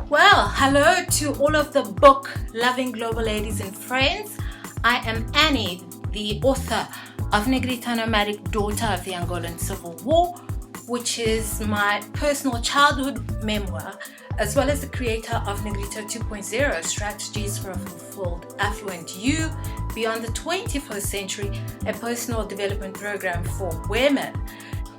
Well, hello to all of the book-loving global ladies and friends. I am Annie, the author of Negrita Nomadic, Daughter of the Angolan Civil War, which is my personal childhood memoir, as well as the creator of Negrita 2.0, Strategies for a Fulfilled Affluent You Beyond the 21st Century, a personal development program for women.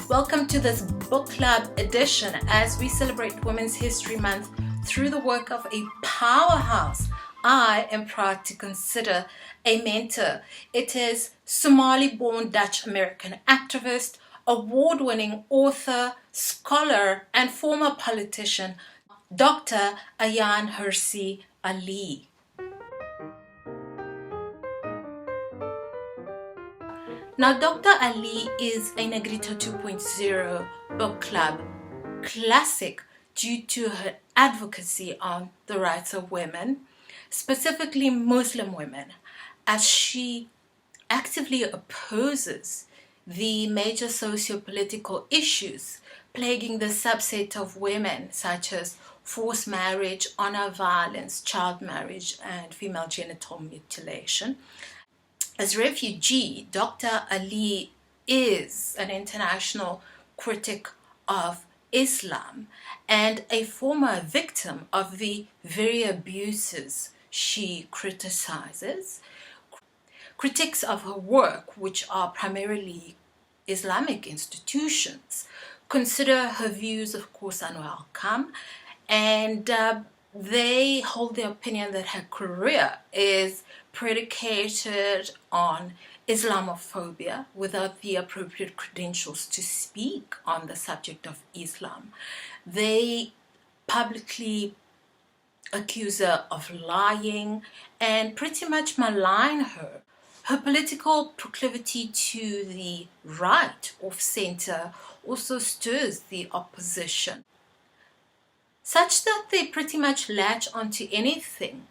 Welcome to this book club edition as we celebrate Women's History Month through the work of a powerhouse I am proud to consider a mentor. It is Somali-born Dutch-American activist, award-winning author, scholar, and former politician, Dr. Ayaan Hirsi Ali. Now, Dr. Ali is a Negrita 2.0 book club classic due to her advocacy on the rights of women, specifically Muslim women, as she actively opposes the major socio-political issues plaguing the subset of women, such as forced marriage, honor violence, child marriage, and female genital mutilation. As a refugee, Dr. Ali is an international critic of Islam and a former victim of the very abuses she criticizes. Critics of her work, which are primarily Islamic institutions, consider her views, of course, unwelcome, and they hold the opinion that her career is predicated on Islamophobia without the appropriate credentials to speak on the subject of Islam. They publicly accuse her of lying and pretty much malign her. Her political proclivity to the right of center also stirs the opposition, such that they pretty much latch onto anything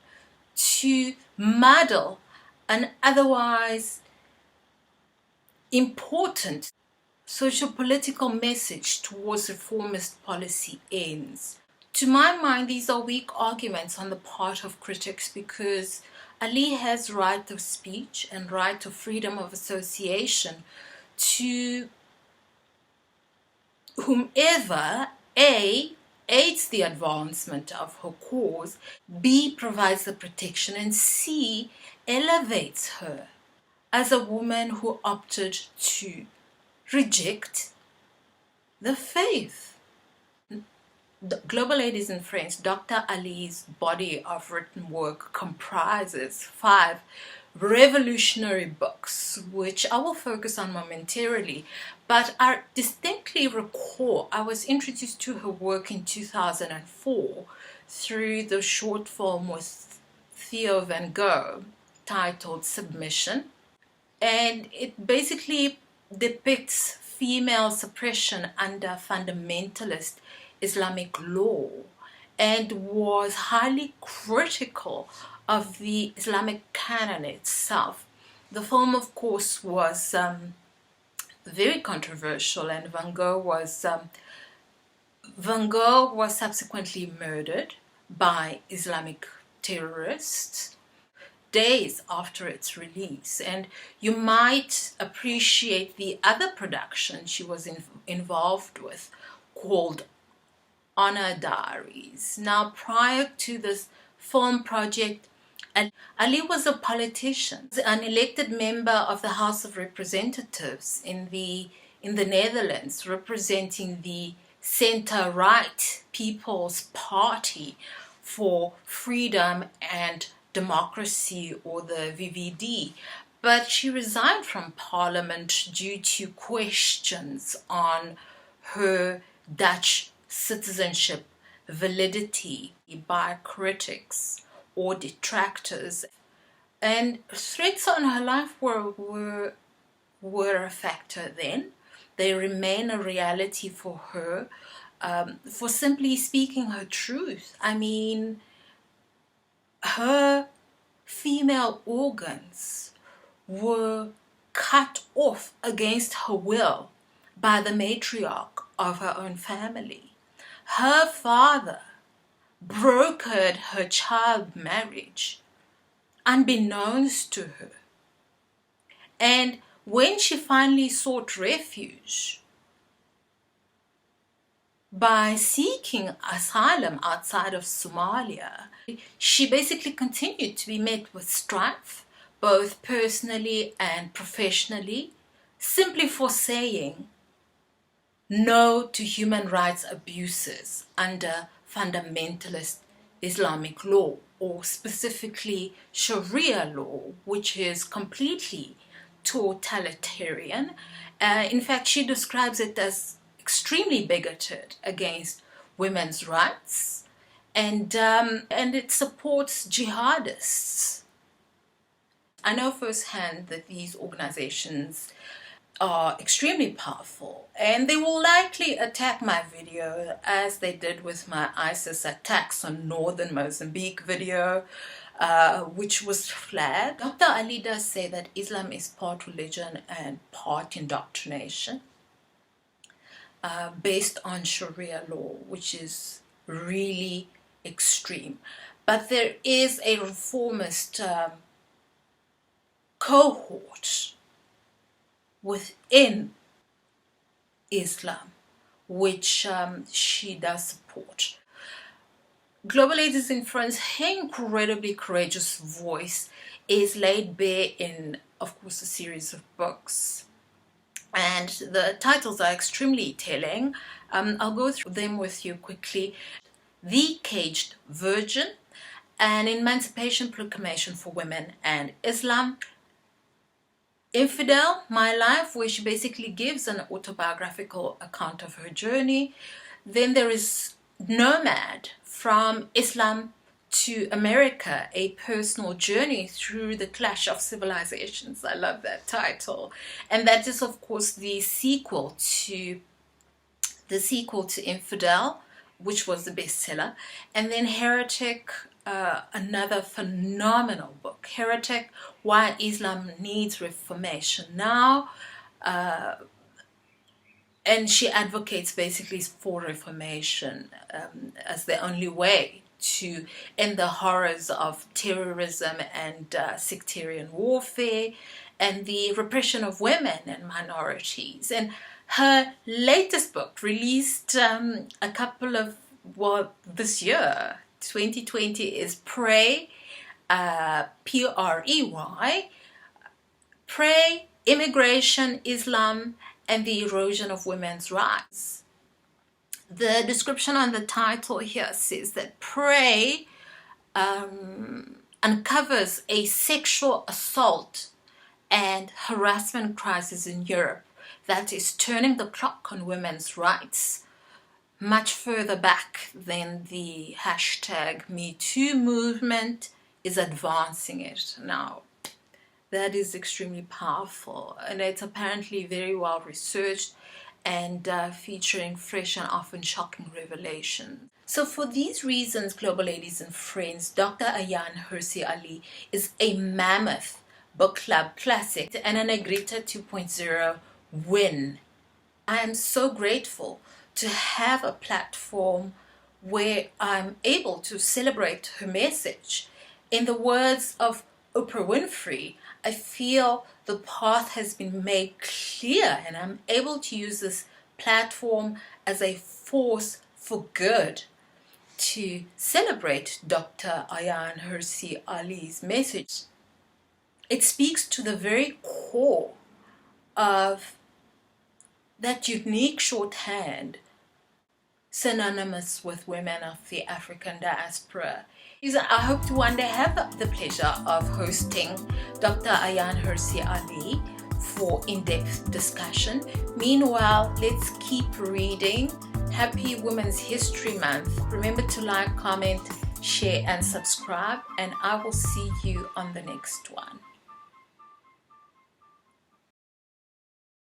to muddle an otherwise important socio-political message towards reformist policy ends. To my mind, these are weak arguments on the part of critics because Ali has right of speech and right of freedom of association to whomever A, aids the advancement of her cause, B, provides the protection, and C, elevates her as a woman who opted to reject the faith. Global ladies and friends, Dr. Ali's body of written work comprises 5 revolutionary books, which I will focus on momentarily, but I distinctly recall I was introduced to her work in 2004 through the short film with Theo Van Gogh titled Submission, and it basically depicts female suppression under fundamentalist Islamic law and was highly critical of the Islamic canon itself. The film, of course, was very controversial, and Van Gogh was subsequently murdered by Islamic terrorists days after its release. And you might appreciate the other production she was involved with called Honor Diaries. Now, prior to this film project, Ali was a politician, an elected member of the House of Representatives in the Netherlands, representing the center-right People's Party for Freedom and Democracy, or the VVD. But she resigned from Parliament due to questions on her Dutch citizenship validity by critics or detractors, and threats on her life were a factor then. They remain a reality for her, for simply speaking her truth. I mean, her female organs were cut off against her will by the matriarch of her own family. Her father brokered her child marriage unbeknownst to her. And when she finally sought refuge by seeking asylum outside of Somalia, she basically continued to be met with strife, both personally and professionally, simply for saying no to human rights abuses under fundamentalist Islamic law, or specifically Sharia law, which is completely totalitarian. In fact, she describes it as extremely bigoted against women's rights, and it supports jihadists. I know firsthand that these organizations are extremely powerful, and they will likely attack my video as they did with my ISIS attacks on northern Mozambique video, which was flagged. Dr. Ali does say that Islam is part religion and part indoctrination, based on Sharia law, which is really extreme. But there is a reformist cohort within Islam, which she does support. Global Ladies in France, her incredibly courageous voice is laid bare in, of course, a series of books. And the titles are extremely telling. I'll go through them with you quickly. The Caged Virgin, an Emancipation Proclamation for Women and Islam. Infidel, My Life, where she basically gives an autobiographical account of her journey. Then there is Nomad, From Islam to America, a personal journey through the clash of civilizations. I love that title. And that is, of course, the sequel to Infidel, which was the bestseller. And then Heretic, another phenomenal book, Heretic, Why Islam Needs Reformation Now. And she advocates basically for reformation as the only way to end the horrors of terrorism and sectarian warfare and the repression of women and minorities. And her latest book, released a couple of, this year, 2020, is Pray, P-R-E-Y, Pray, Immigration, Islam, and the Erosion of Women's Rights. The description on the title here says that Pray uncovers a sexual assault and harassment crisis in Europe that is turning the clock on women's rights much further back than the hashtag #MeToo movement is advancing it now. That is extremely powerful, and it's apparently very well researched and featuring fresh and often shocking revelations. So for these reasons, Global Ladies and Friends, Dr. Ayaan Hirsi Ali is a mammoth book club classic and a Negrita 2.0 win. I am so grateful to have a platform where I'm able to celebrate her message. In the words of Oprah Winfrey, I feel the path has been made clear, and I'm able to use this platform as a force for good to celebrate Dr. Ayaan Hirsi Ali's message. It speaks to the very core of that unique shorthand synonymous with women of the African diaspora. I hope to one day have the pleasure of hosting Dr. Ayaan Hirsi Ali for in-depth discussion. Meanwhile, let's keep reading. Happy Women's History Month. Remember to like, comment, share, and subscribe, and I will see you on the next one.